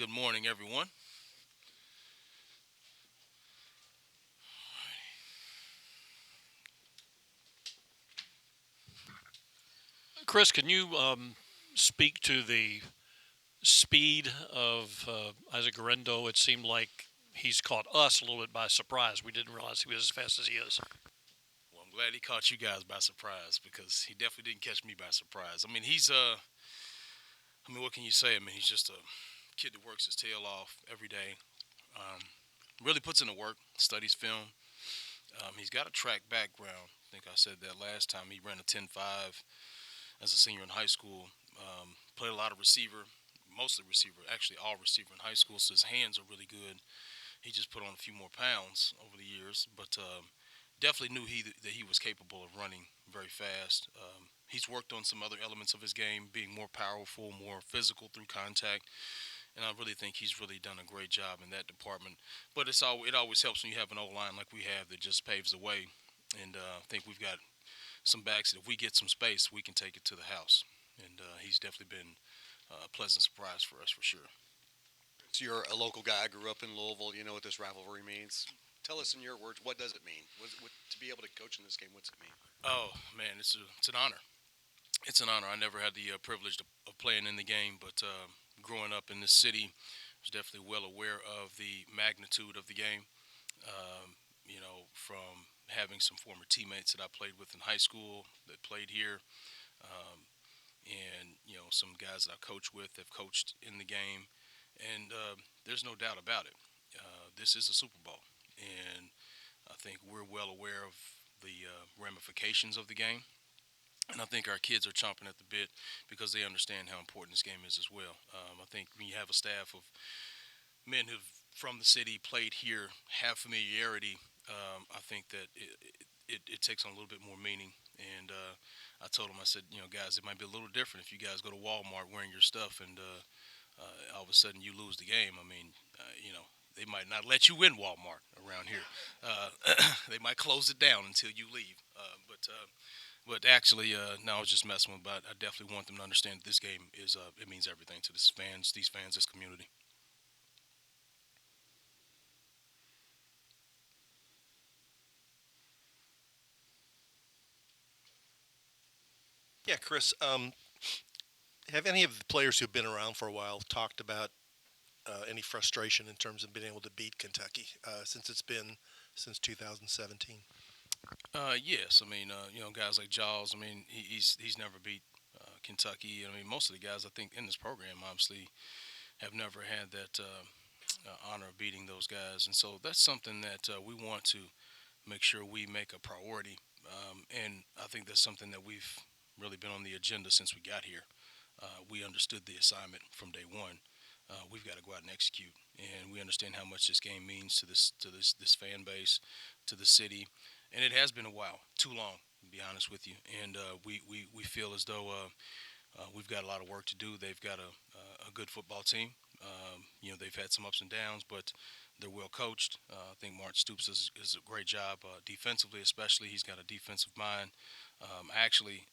Good morning, everyone. Chris, can you speak to the speed of Isaac Garendo? It seemed like he's caught us a little bit by surprise. We didn't realize he was as fast as he is. Well, I'm glad he caught you guys by surprise because he definitely didn't catch me by surprise. What can you say? He's just a kid that works his tail off every day. Um, really puts in the work, studies film. He's got a track background. I think I said that last time. He ran a 10.5 as a senior in high school. Played a lot of receiver, mostly receiver, actually all receiver in high school. So his hands are really good. He just put on a few more pounds over the years, but definitely knew that he was capable of running very fast. He's worked on some other elements of his game, being more powerful, more physical through contact, and I really think he's really done a great job in that department. But it always helps when you have an O line like we have that just paves the way, and I think we've got some backs that if we get some space, we can take it to the house. And he's definitely been a pleasant surprise for us for sure. So you're a local guy, grew up in Louisville. You know what this rivalry means. Tell us in your words, what does it mean? To be able to coach in this game, what's it mean? Oh man, it's an honor. It's an honor. I never had the privilege of playing in the game, but growing up in this city, I was definitely well aware of the magnitude of the game. From having some former teammates that I played with in high school that played here, um, and some guys that I coach with have coached in the game, and there's no doubt about it. This is a Super Bowl, and I think we're well aware of the ramifications of the game. And I think our kids are chomping at the bit because they understand how important this game is as well. I think when you have a staff of men who've from the city played here, have familiarity, I think that it takes on a little bit more meaning. And I told them, I said, guys, it might be a little different if you guys go to Walmart wearing your stuff and all of a sudden you lose the game. They might not let you in Walmart around here. They might close it down until you leave. But actually, no, I was just messing with. But I definitely want them to understand that this game is it means everything to these fans, this community. Yeah, Chris. Have any of the players who've been around for a while talked about any frustration in terms of being able to beat Kentucky since it's been since 2017? Yes, guys like Jaws. He's never beat Kentucky. Most of the guys I think in this program obviously have never had that honor of beating those guys, and so that's something that we want to make sure we make a priority. And I think that's something that we've really been on the agenda since we got here. We understood the assignment from day one. We've got to go out and execute, and we understand how much this game means to this fan base, to the city, and it has been a while, too long, to be honest with you. And we feel as though we've got a lot of work to do. They've got a good football team. They've had some ups and downs, but they're well coached. I think Martin Stoops is a great job defensively, especially. He's got a defensive mind. I actually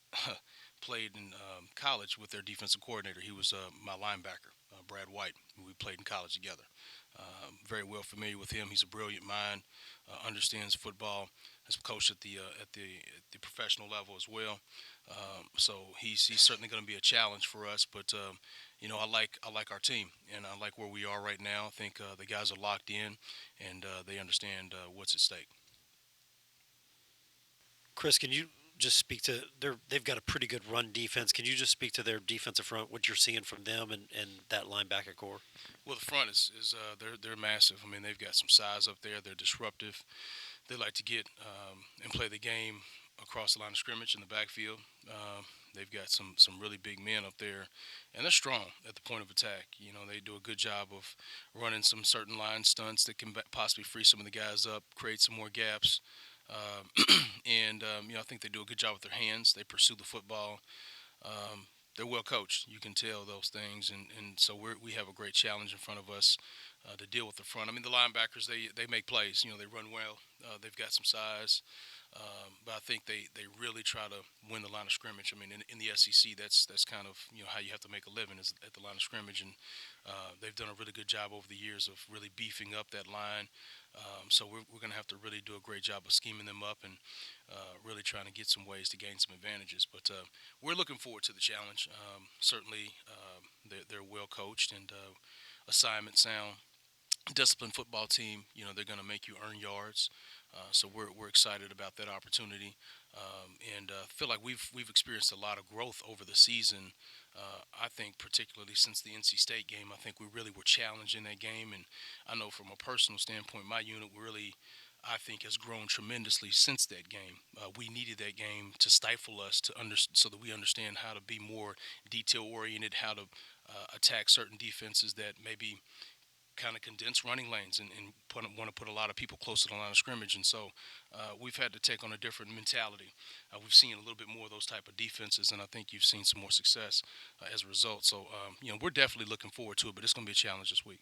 played in college with their defensive coordinator. He was my linebacker, Brad White. We played in college together. Very well familiar with him. He's a brilliant mind, understands football. Has coached at the professional level as well. So he's certainly going to be a challenge for us. But I like our team, and I like where we are right now. I think the guys are locked in, and they understand what's at stake. Chris, can you just speak to they've got a pretty good run defense. Can you just speak to their defensive front, what you're seeing from them and that linebacker core? Well, the front is they're massive. They've got some size up there. They're disruptive. They like to get and play the game across the line of scrimmage in the backfield. They've got some really big men up there, and they're strong at the point of attack. They do a good job of running some certain line stunts that can possibly free some of the guys up, create some more gaps. And I think they do a good job with their hands. They pursue the football. They're well coached. You can tell those things, and so we have a great challenge in front of us to deal with the front. I mean, the linebackers they make plays. You know, they run well. They've got some size. But I think they really try to win the line of scrimmage. I mean, in the SEC, that's kind of how you have to make a living is at the line of scrimmage, and they've done a really good job over the years of really beefing up that line. So we're going to have to really do a great job of scheming them up and really trying to get some ways to gain some advantages. But we're looking forward to the challenge. Certainly, they're well coached and assignment sound disciplined football team. They're going to make you earn yards. So we're excited about that opportunity, and feel like we've experienced a lot of growth over the season. I think particularly since the NC State game, I think we really were challenged in that game, and I know from a personal standpoint, my unit really, I think, has grown tremendously since that game. We needed that game to stifle us so that we understand how to be more detail oriented, how to attack certain defenses that maybe kind of condense running lanes and want to put a lot of people close to the line of scrimmage. And so we've had to take on a different mentality. We've seen a little bit more of those type of defenses, and I think you've seen some more success as a result. So, we're definitely looking forward to it, but it's going to be a challenge this week.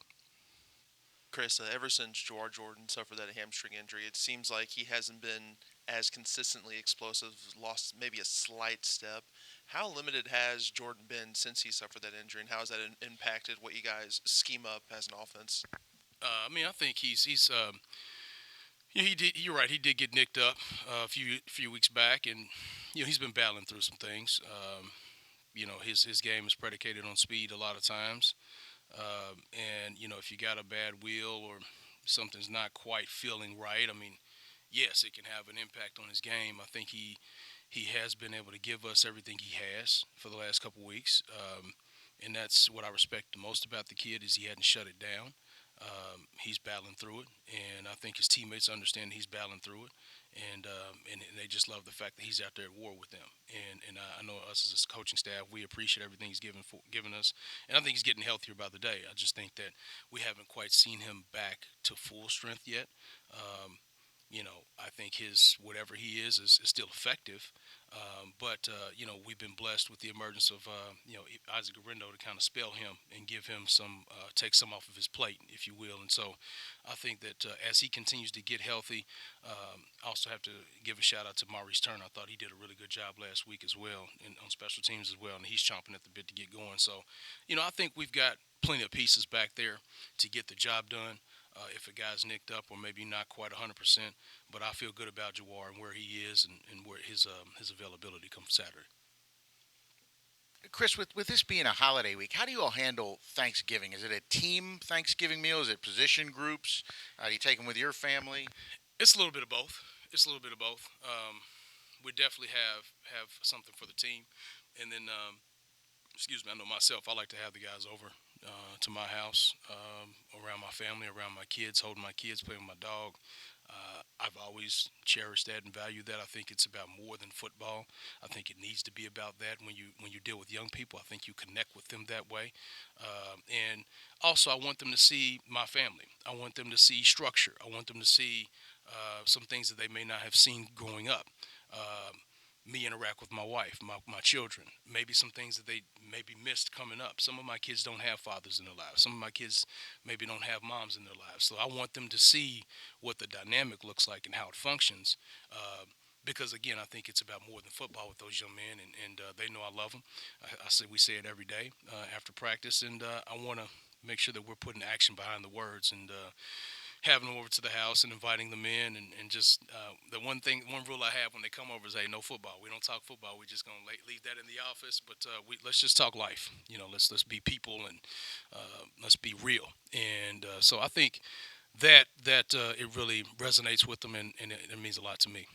Chris, ever since Jawar Jordan suffered that hamstring injury, it seems like he hasn't been as consistently explosive, lost maybe a slight step. How limited has Jordan been since he suffered that injury, and how has that impacted what you guys scheme up as an offense? I think he did. You're right. He did get nicked up a few weeks back, and he's been battling through some things. His game is predicated on speed a lot of times. And if you got a bad wheel or something's not quite feeling right, I mean, yes, it can have an impact on his game. I think he has been able to give us everything he has for the last couple weeks, and that's what I respect the most about the kid is he hadn't shut it down. He's battling through it, and I think his teammates understand he's battling through it, and they just love the fact that he's out there at war with them. And I know us as a coaching staff, we appreciate everything he's given us, and I think he's getting healthier by the day. I just think that we haven't quite seen him back to full strength yet. I think his whatever he is still effective, but we've been blessed with the emergence of Isaac Garendo to kind of spell him and give him take some off of his plate, if you will. And so I think that as he continues to get healthy, I also have to give a shout out to Maurice Turner. I thought he did a really good job last week as well, and on special teams as well, and he's chomping at the bit to get going. So, I think we've got plenty of pieces back there to get the job done. If a guy's nicked up or maybe not quite 100%, but I feel good about Jawar and where he is and where his availability comes Saturday. Chris, with this being a holiday week, how do you all handle Thanksgiving? Is it a team Thanksgiving meal? Is it position groups? Do you take them with your family? It's a little bit of both. We definitely have something for the team, and then excuse me, I know myself. I like to have the guys over to my house, around my family, around my kids, holding my kids, playing with my dog. I've always cherished that and valued that. I think it's about more than football. I think it needs to be about that when you deal with young people. I think you connect with them that way. And also, I want them to see my family. I want them to see structure. I want them to see some things that they may not have seen growing up. Me interact with my wife, my children, maybe some things that they maybe missed coming up. Some of my kids don't have fathers in their lives. Some of my kids maybe don't have moms in their lives. So I want them to see what the dynamic looks like and how it functions. Because, again, I think it's about more than football with those young men, and they know I love them. We say it every day after practice, and I want to make sure that we're putting action behind the words and having them over to the house and inviting them in, and just the one rule I have when they come over is, hey, no football. We don't talk football. We're just gonna leave that in the office. But let's just talk life. Let's be people, and let's be real. And so I think that it really resonates with them, and it means a lot to me.